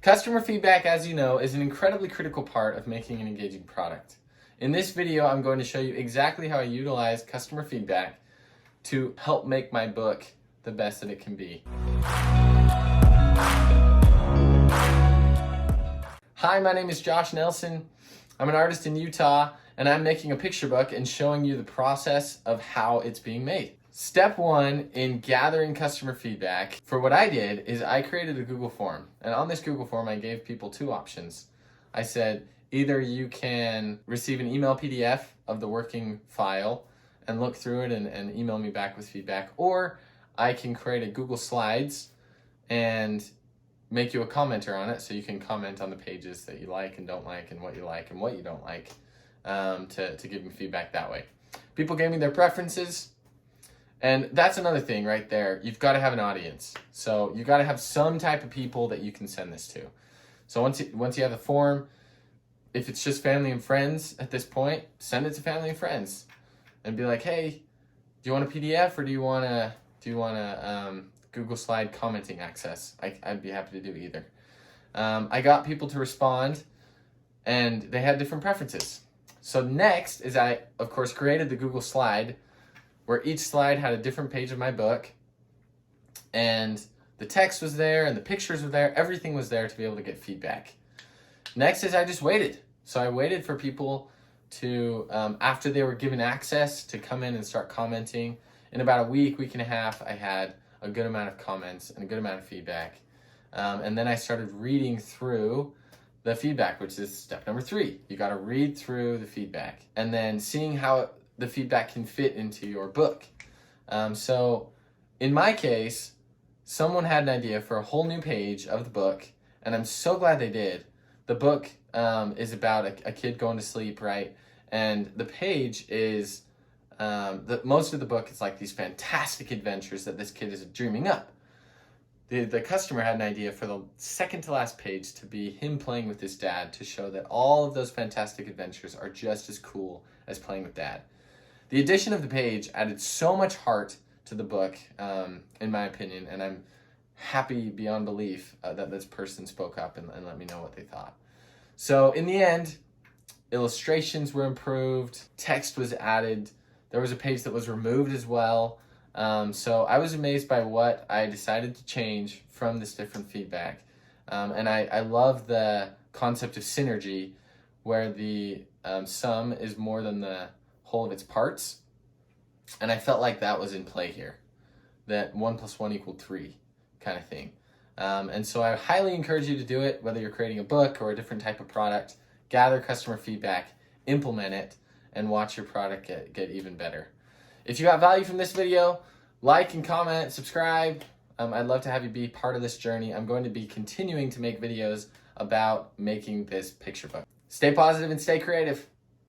Customer feedback, as you know, is an incredibly critical part of making an engaging product. In this video, I'm going to show you exactly how I utilize customer feedback to help make my book the best that it can be. Hi, my name is Josh Nelson. I'm an artist in Utah, and I'm making a picture book and showing you the process of how it's being made. Step one in gathering customer feedback, for what I did is I created a Google form. And on this Google form, I gave people two options. I said, either you can receive an email PDF of the working file and look through it and email me back with feedback, or I can create a Google Slides and make you a commenter on it so you can comment on the pages that you like and don't like and what you don't like to give me feedback that way. People gave me their preferences. And that's another thing right there. You've got to have an audience. So you've got to have some type of people that you can send this to. So once you have the form, if it's just family and friends at this point, send it to family and friends and be like, hey, do you want a PDF or do you want a Google Slide commenting access? I'd be happy to do either. I got people to respond and they had different preferences. So next is I, of course, created the Google Slide where each slide had a different page of my book, and the text was there and the pictures were there. Everything was there to be able to get feedback. Next is I just waited. So I waited for people to, after they were given access, to come in and start commenting. In about a week and a half, I had a good amount of comments and a good amount of feedback. And then I started reading through the feedback, which is step number 3. You got to read through the feedback and then seeing how the feedback can fit into your book. So in my case, someone had an idea for a whole new page of the book, and I'm so glad they did. The book is about a kid going to sleep, right? And the page is, most of the book is like these fantastic adventures that this kid is dreaming up. The customer had an idea for the second to last page to be him playing with his dad, to show that all of those fantastic adventures are just as cool as playing with dad. The addition of the page added so much heart to the book, in my opinion, and I'm happy beyond belief that this person spoke up and let me know what they thought. So in the end, illustrations were improved, text was added, there was a page that was removed as well. So I was amazed by what I decided to change from this different feedback. And I love the concept of synergy, where the sum is more than the whole of its parts. And I felt like that was in play here, that 1 + 1 = 3 kind of thing. And so I highly encourage you to do it, whether you're creating a book or a different type of product. Gather customer feedback, implement it, and watch your product get even better. If you got value from this video, like and comment, subscribe. I'd love to have you be part of this journey. I'm going to be continuing to make videos about making this picture book. Stay positive and stay creative.